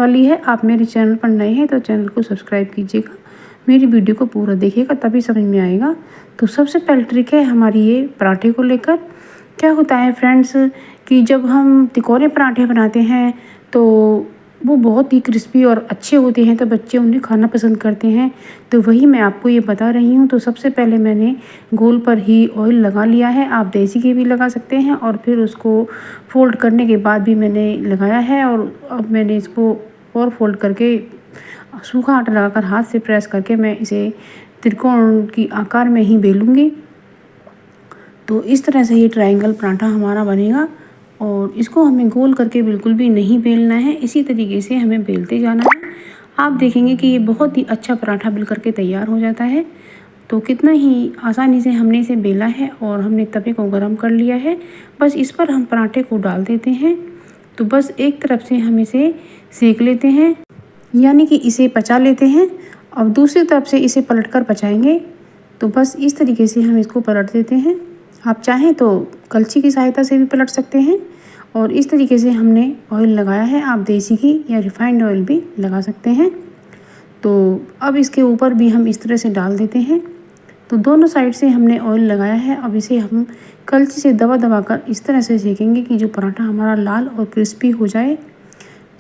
वाली है। आप मेरे चैनल पर नए हैं तो चैनल को सब्सक्राइब कीजिएगा, मेरी वीडियो को पूरा देखिएगा, तभी समझ में आएगा। तो सबसे पहली ट्रिक है हमारी ये पराठे को लेकर। क्या होता है फ्रेंड्स कि जब हम तिकोने पराठे बनाते हैं तो वो बहुत ही क्रिस्पी और अच्छे होते हैं, तो बच्चे उन्हें खाना पसंद करते हैं। तो वही मैं आपको ये बता रही हूँ। तो सबसे पहले मैंने गोल पर ही ऑयल लगा लिया है, आप देसी घी भी लगा सकते हैं, और फिर उसको फोल्ड करने के बाद भी मैंने लगाया है। और अब मैंने इसको और फोल्ड करके सूखा आटा लगाकर हाथ से प्रेस करके मैं इसे त्रिकोण की आकार में ही बेलूँगी। तो इस तरह से ये ट्रायंगल पराठा हमारा बनेगा, और इसको हमें गोल करके बिल्कुल भी नहीं बेलना है, इसी तरीके से हमें बेलते जाना है। आप देखेंगे कि ये बहुत ही अच्छा पराठा बिल करके तैयार हो जाता है। तो कितना ही आसानी से हमने इसे बेला है और हमने तवे को गर्म कर लिया है। बस इस पर हम पराठे को डाल देते हैं। तो बस एक तरफ से हम इसे सेक लेते हैं, यानी कि इसे पचा लेते हैं। अब दूसरी तरफ से इसे पलटकर पचाएंगे। तो बस इस तरीके से हम इसको पलट देते हैं। आप चाहें तो कलछी की सहायता से भी पलट सकते हैं। और इस तरीके से हमने ऑयल लगाया है, आप देसी घी या रिफाइंड ऑयल भी लगा सकते हैं। तो अब इसके ऊपर भी हम इस तरह से डाल देते हैं। तो दोनों साइड से हमने ऑयल लगाया है। अब इसे हम कलछी से दबा दबा कर इस तरह से सेकेंगे कि जो पराठा हमारा लाल और क्रिस्पी हो जाए।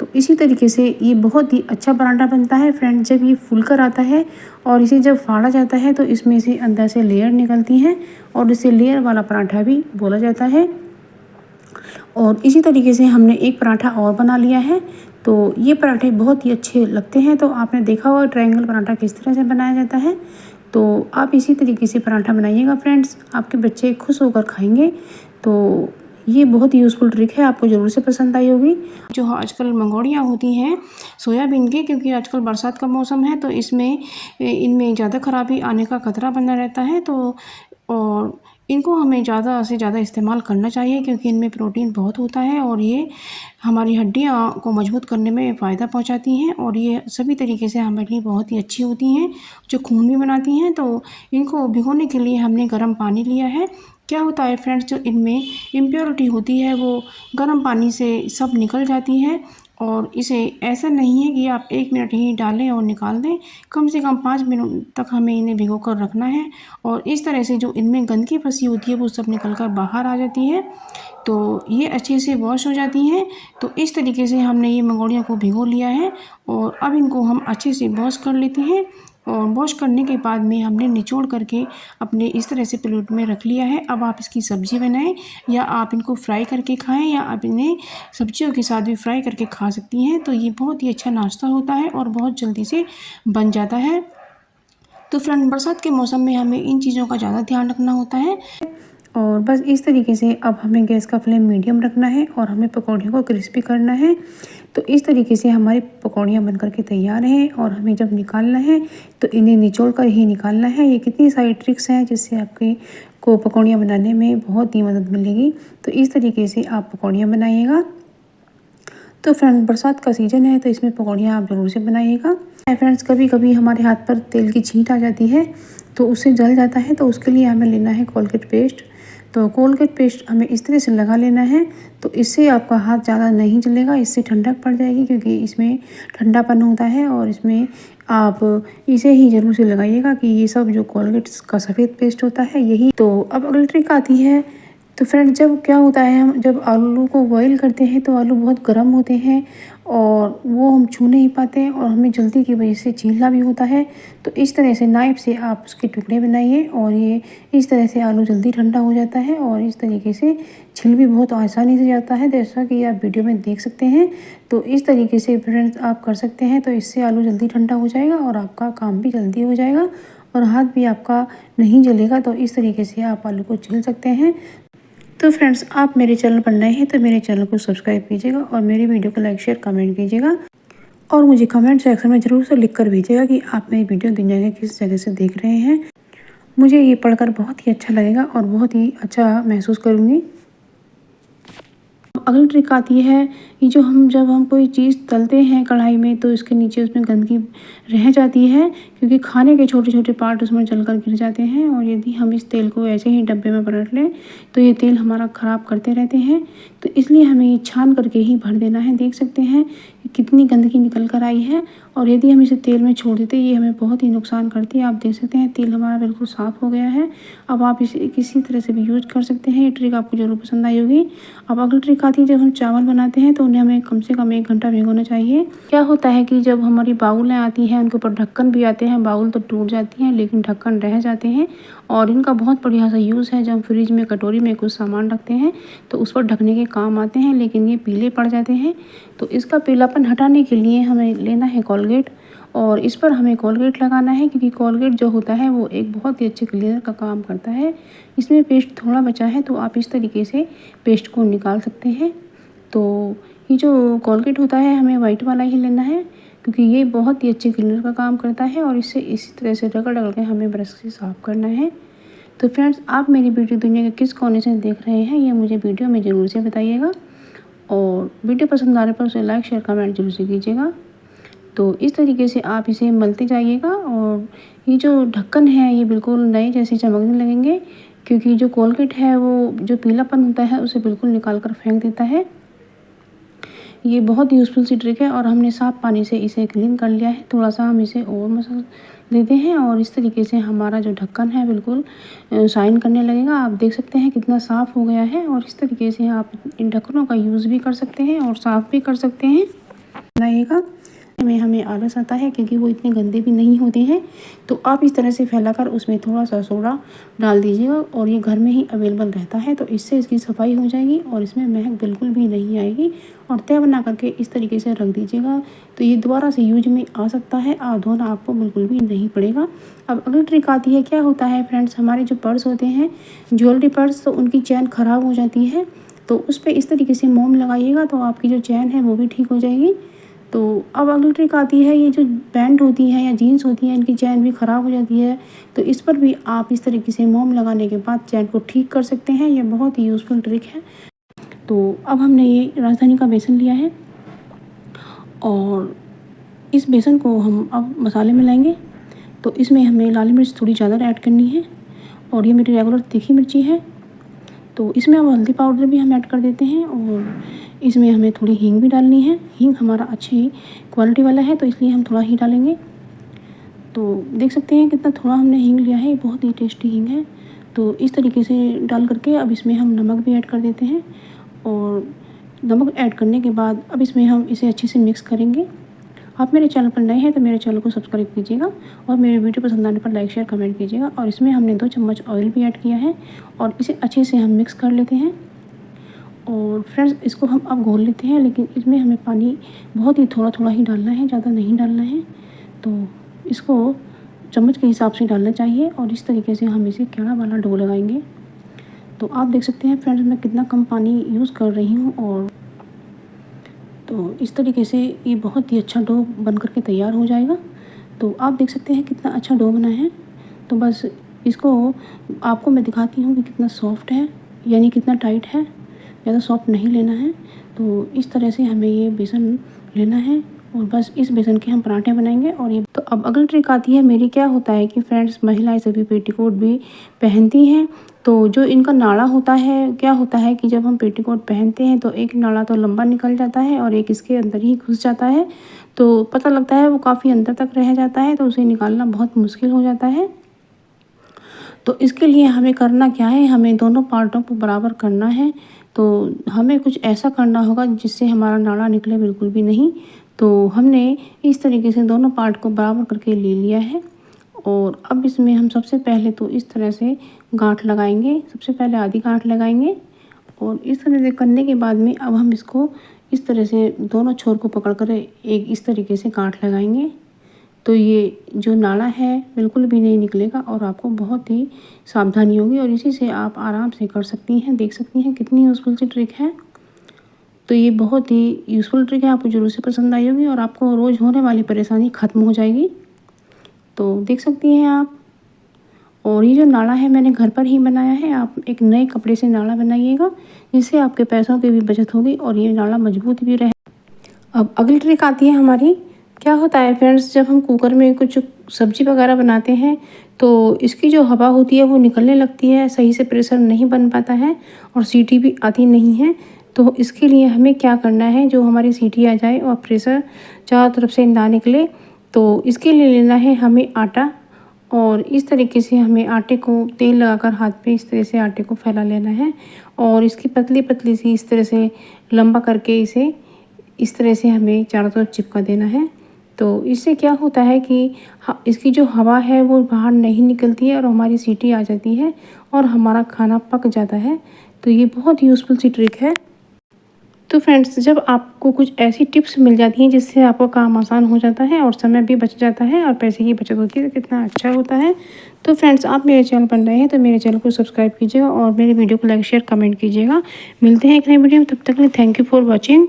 तो इसी तरीके से ये बहुत ही अच्छा पराठा बनता है फ्रेंड्स। जब ये फूल कर आता है और इसे जब फाड़ा जाता है तो इसमें से अंदर से लेयर निकलती हैं, और इसे लेयर वाला पराठा भी बोला जाता है। और इसी तरीके से हमने एक पराठा और बना लिया है। तो ये पराठे बहुत ही अच्छे लगते हैं। तो आपने देखा होगा ट्रायंगल पराठा किस तरह से बनाया जाता है। तो आप इसी तरीके से पराठा बनाइएगा फ्रेंड्स, आपके बच्चे खुश होकर खाएंगे। तो ये बहुत ही यूज़फुल ट्रिक है, आपको ज़रूर से पसंद आई होगी। जो आजकल मंगोड़ियाँ होती हैं सोयाबीन की, क्योंकि आजकल बरसात का मौसम है तो इनमें ज़्यादा खराबी आने का खतरा बना रहता है। तो और इनको हमें ज़्यादा से ज़्यादा इस्तेमाल करना चाहिए, क्योंकि इनमें प्रोटीन बहुत होता है और ये हमारी हड्डियाँ को मजबूत करने में फ़ायदा पहुंचाती हैं, और ये सभी तरीके से हमारे लिए बहुत ही अच्छी होती हैं, जो खून भी बनाती हैं। तो इनको भिगोने के लिए हमने गर्म पानी लिया है। क्या होता है फ्रेंड्स, जो इनमें इम्प्योरिटी होती है वो गर्म पानी से सब निकल जाती है। और इसे ऐसा नहीं है कि आप 1 मिनट ही डालें और निकाल दें, कम से कम 5 मिनट तक हमें इन्हें भिगो कर रखना है। और इस तरह से जो इनमें गंदगी फंसी होती है वो सब निकल कर बाहर आ जाती है, तो ये अच्छे से वॉश हो जाती हैं। तो इस तरीके से हमने ये मंगोड़ियों को भिगो लिया है, और अब इनको हम अच्छे से वॉश कर लेते हैं। और वॉश करने के बाद में हमने निचोड़ करके अपने इस तरह से प्लेट में रख लिया है। अब आप इसकी सब्ज़ी बनाएं, या आप इनको फ्राई करके खाएं, या आप इन्हें सब्जियों के साथ भी फ्राई करके खा सकती हैं। तो ये बहुत ही अच्छा नाश्ता होता है और बहुत जल्दी से बन जाता है। तो फ्रेंड, बरसात के मौसम में हमें इन चीज़ों का ज़्यादा ध्यान रखना होता है। और बस इस तरीके से अब हमें गैस का फ्लेम मीडियम रखना है और हमें पकौड़ियों को क्रिस्पी करना है। तो इस तरीके से हमारी पकौड़ियाँ बनकर के तैयार हैं, और हमें जब निकालना है तो इन्हें निचोड़ कर ही निकालना है। ये कितनी सारी ट्रिक्स हैं जिससे आपके को पकौड़ियाँ बनाने में बहुत ही मदद मिलेगी। तो इस तरीके से आप पकौड़ियाँ बनाइएगा। तो फ्रेंड्स, बरसात का सीज़न है तो इसमें पकौड़ियाँ आप ज़रूर से बनाइएगा। फ्रेंड्स, कभी कभी हमारे हाथ पर तेल की छींट आ जाती है तो उससे जल जाता है, तो उसके लिए हमें लेना है कोलगेट पेस्ट। तो कोलगेट पेस्ट हमें इस तरह से लगा लेना है। तो इससे आपका हाथ ज़्यादा नहीं जलेगा, इससे ठंडक पड़ जाएगी, क्योंकि इसमें ठंडापन होता है। और इसमें आप इसे ही ज़रूर से लगाइएगा कि ये सब जो कोलगेट का सफ़ेद पेस्ट होता है यही। तो अब अगली ट्रिक आती है। तो फ्रेंड, जब क्या होता है, हम जब आलू को बॉईल करते हैं तो आलू बहुत गर्म होते हैं और वो हम छू नहीं पाते हैं, और हमें जल्दी की वजह से छीलना भी होता है। तो इस तरह से नाइफ से आप उसके टुकड़े बनाइए, और ये इस तरह से आलू जल्दी ठंडा हो जाता है, और इस तरीके से छिल भी बहुत आसानी से जाता है, जैसा कि आप वीडियो में देख सकते हैं। तो इस तरीके से फ्रेंड्स आप कर सकते हैं। तो इससे आलू जल्दी ठंडा हो जाएगा और आपका काम भी जल्दी हो जाएगा, और हाथ भी आपका नहीं जलेगा। तो इस तरीके से आप आलू को छील सकते हैं। तो फ्रेंड्स, आप मेरे चैनल पर नए हैं तो मेरे चैनल को सब्सक्राइब कीजिएगा, और मेरी वीडियो को लाइक शेयर कमेंट कीजिएगा, और मुझे कमेंट सेक्शन में ज़रूर से लिख कर भेजिएगा कि आप मेरी वीडियो दुनिया के किस जगह से देख रहे हैं। मुझे ये पढ़कर बहुत ही अच्छा लगेगा और बहुत ही अच्छा महसूस करूँगी। अब अगली ट्रिक आती है, ये जो हम जब हम कोई चीज़ तलते हैं कढ़ाई में तो इसके नीचे उसमें गंदगी रह जाती है, क्योंकि खाने के छोटे छोटे पार्ट उसमें जलकर गिर जाते हैं। और यदि हम इस तेल को ऐसे ही डब्बे में पलट लें तो ये तेल हमारा ख़राब करते रहते हैं। तो इसलिए हमें ये छान करके ही भर देना है। देख सकते हैं कि कितनी गंदगी निकल कर आई है। और यदि हम इसे तेल में छोड़ देते ये हमें बहुत ही नुकसान करती है। आप देख सकते हैं तेल हमारा बिल्कुल साफ़ हो गया है। अब आप इसे किसी तरह से भी यूज कर सकते हैं। ये ट्रिक आपको ज़रूर पसंद आई होगी। अब अगली ट्रिक आती है, जब हम चावल बनाते हैं तो उन्हें हमें कम से कम 1 घंटा भिगोना चाहिए। क्या होता है कि जब हमारी बाउलें आती हैं उनके ऊपर ढक्कन भी आते हैं, बाउल तो टूट जाती हैं लेकिन ढक्कन रह जाते हैं। और इनका बहुत बढ़िया सा यूज़ है, जब फ्रिज में कटोरी में कुछ सामान रखते हैं तो उस पर ढकने के काम आते हैं, लेकिन ये पीले पड़ जाते हैं। तो इसका पीलापन हटाने के लिए हमें लेना है कोलगेट, और इस पर हमें कोलगेट लगाना है, क्योंकि कोलगेट जो होता है वो एक बहुत ही अच्छे क्लीनर का काम करता है। इसमें पेस्ट थोड़ा बचा है तो आप इस तरीके से पेस्ट को निकाल सकते हैं। तो ये जो कोलगेट होता है हमें वाइट वाला ही लेना है, क्योंकि ये बहुत ही अच्छे क्लीनर का काम करता है। और इससे इसी तरह से रगड़ रगड़ के हमें ब्रश से साफ़ करना है। तो फ्रेंड्स, आप मेरी ब्यूटी दुनिया के किस कोने से देख रहे हैं ये मुझे वीडियो में ज़रूर से बताइएगा। और वीडियो पसंद आने पर उसे लाइक शेयर कमेंट जरूर से कीजिएगा। तो इस तरीके से आप इसे मलते जाइएगा। और ये जो ढक्कन है ये बिल्कुल नए जैसे चमकने लगेंगे, क्योंकि जो कोलगेट है वो जो पीलापन होता है उसे बिल्कुल निकाल कर फेंक देता है। ये बहुत यूज़फुल सी ट्रिक है। और हमने साफ़ पानी से इसे क्लीन कर लिया है। थोड़ा सा हम इसे और मसाज देते हैं और इस तरीके से हमारा जो ढक्कन है बिल्कुल शाइन करने लगेगा। आप देख सकते हैं कितना साफ़ हो गया है। और इस तरीके से आप इन ढक्कनों का यूज़ भी कर सकते हैं और साफ़ भी कर सकते हैं। बनाइएगा में हमें आलस आता है, क्योंकि वो इतने गंदे भी नहीं होते हैं। तो आप इस तरह से फैलाकर उसमें थोड़ा सा सोडा डाल दीजिएगा, और ये घर में ही अवेलेबल रहता है। तो इससे इसकी सफाई हो जाएगी और इसमें महक बिल्कुल भी नहीं आएगी। और तय बना करके इस तरीके से रख दीजिएगा, तो ये दोबारा से यूज में आ सकता है और धोना आपको बिल्कुल भी नहीं पड़ेगा। अब अगली ट्रिक आती है, क्या होता है फ्रेंड्स, हमारे जो पर्स होते हैं ज्वेलरी पर्स, तो उनकी चैन ख़राब हो जाती है। तो उस पर इस तरीके से मोम लगाइएगा तो आपकी जो चैन है वो भी ठीक हो जाएगी। तो अब अगली ट्रिक आती है, ये जो पैंट होती है या जीन्स होती है इनकी चैन भी ख़राब हो जाती है। तो इस पर भी आप इस तरीके से मोम लगाने के बाद चैन को ठीक कर सकते हैं। ये बहुत ही यूज़फुल ट्रिक है। तो अब हमने ये राजधानी का बेसन लिया है और इस बेसन को हम अब मसाले में लाएंगे। तो इसमें हमें लाल मिर्च थोड़ी ज़्यादा ऐड करनी है, और ये मेरी रेगुलर तीखी मिर्ची है। तो इसमें अब हल्दी पाउडर भी हम ऐड कर देते हैं, और इसमें हमें थोड़ी हींग भी डालनी है। हींग हमारा अच्छी क्वालिटी वाला है तो इसलिए हम थोड़ा ही डालेंगे। तो देख सकते हैं कितना थोड़ा हमने हींग लिया है, बहुत ही टेस्टी हींग है। तो इस तरीके से डाल करके अब इसमें हम नमक भी ऐड कर देते हैं। और नमक ऐड करने के बाद अब इसमें हम इसे अच्छे से मिक्स करेंगे। आप मेरे चैनल पर नए हैं तो मेरे चैनल को सब्सक्राइब कीजिएगा, और मेरे वीडियो पसंद आने पर लाइक शेयर कमेंट कीजिएगा। और इसमें हमने 2 चम्मच ऑयल भी ऐड किया है, और इसे अच्छे से हम मिक्स कर लेते हैं। और फ्रेंड्स, इसको हम अब घोल लेते हैं, लेकिन इसमें हमें पानी बहुत ही थोड़ा थोड़ा ही डालना है, ज़्यादा नहीं डालना है। तो इसको चम्मच के हिसाब से डालना चाहिए, और इस तरीके से हम इसे केड़ा वाला डो लगाएंगे। तो आप देख सकते हैं फ्रेंड्स मैं कितना कम पानी यूज़ कर रही हूँ। और तो इस तरीके से ये बहुत ही अच्छा डो बन करके तैयार हो जाएगा। तो आप देख सकते हैं कितना अच्छा डो बना है। तो बस इसको आपको मैं दिखाती हूँ कि कितना सॉफ्ट है, यानी कितना टाइट है, ज़्यादा सॉफ्ट नहीं लेना है। तो इस तरह से हमें ये बेसन लेना है, और बस इस बेसन के हम पराठे बनाएंगे। और ये तो अब अगली ट्रिक आती है मेरी। क्या होता है कि फ्रेंड्स, महिलाएं सभी पेटीकोट भी पहनती हैं। तो जो इनका नाड़ा होता है, क्या होता है कि जब हम पेटीकोट पहनते हैं तो एक नाड़ा तो लंबा निकल जाता है और एक इसके अंदर ही घुस जाता है। तो पता लगता है वो काफ़ी अंदर तक रह जाता है, तो उसे निकालना बहुत मुश्किल हो जाता है। तो इसके लिए हमें करना क्या है, हमें दोनों पार्टों को बराबर करना है। तो हमें कुछ ऐसा करना होगा जिससे हमारा नाड़ा निकले बिल्कुल भी नहीं। तो हमने इस तरीके से दोनों पार्ट को बराबर करके ले लिया है। और अब इसमें हम सबसे पहले तो इस तरह से गांठ लगाएंगे। सबसे पहले आधी गांठ लगाएंगे, और इस तरह से करने के बाद में अब हम इसको इस तरह से दोनों छोर को पकड़ कर एक इस तरीके से गांठ लगाएंगे। तो ये जो नाड़ा है बिल्कुल भी नहीं निकलेगा, और आपको बहुत ही सावधानी होगी, और इसी से आप आराम से कर सकती हैं। देख सकती हैं कितनी यूज़फुल सी ट्रिक है। तो ये बहुत ही यूज़फुल ट्रिक है, आपको ज़रूर से पसंद आई होगी, और आपको रोज़ होने वाली परेशानी ख़त्म हो जाएगी। तो देख सकती हैं आप। और ये जो नाड़ा है मैंने घर पर ही बनाया है। आप एक नए कपड़े से नाड़ा बनाइएगा, जिससे आपके पैसों की भी बचत होगी और ये नाड़ा मजबूत भी रहे। अब अगली ट्रिक आती है हमारी। क्या होता है फ्रेंड्स, जब हम कुकर में कुछ सब्जी वगैरह बनाते हैं तो इसकी जो हवा होती है वो निकलने लगती है, सही से प्रेशर नहीं बन पाता है और सीटी भी आती नहीं है। तो इसके लिए हमें क्या करना है, जो हमारी सीटी आ जाए और प्रेशर चारों तरफ से ना निकले, तो इसके लिए लेना है हमें आटा। और इस तरीके से हमें आटे को तेल लगाकर हाथ पे इस तरह से आटे को फैला लेना है और इसकी पतली पतली सी इस तरह से लंबा करके इसे इस तरह से हमें चारों तरफ चिपका देना है। तो इससे क्या होता है कि इसकी जो हवा है वो बाहर नहीं निकलती है और हमारी सीटी आ जाती है और हमारा खाना पक जाता है। तो ये बहुत यूज़फुल सी ट्रिक है। तो फ्रेंड्स, जब आपको कुछ ऐसी टिप्स मिल जाती हैं जिससे आपका काम आसान हो जाता है और समय भी बच जाता है और पैसे की बचत होती है, तो कितना अच्छा होता है। तो फ्रेंड्स, आप मेरे चैनल पर नए हैं तो मेरे चैनल को सब्सक्राइब कीजिएगा और मेरे वीडियो को लाइक शेयर कमेंट कीजिएगा। मिलते हैं एक नई वीडियो में, तब तक के लिए थैंक यू फॉर वॉचिंग।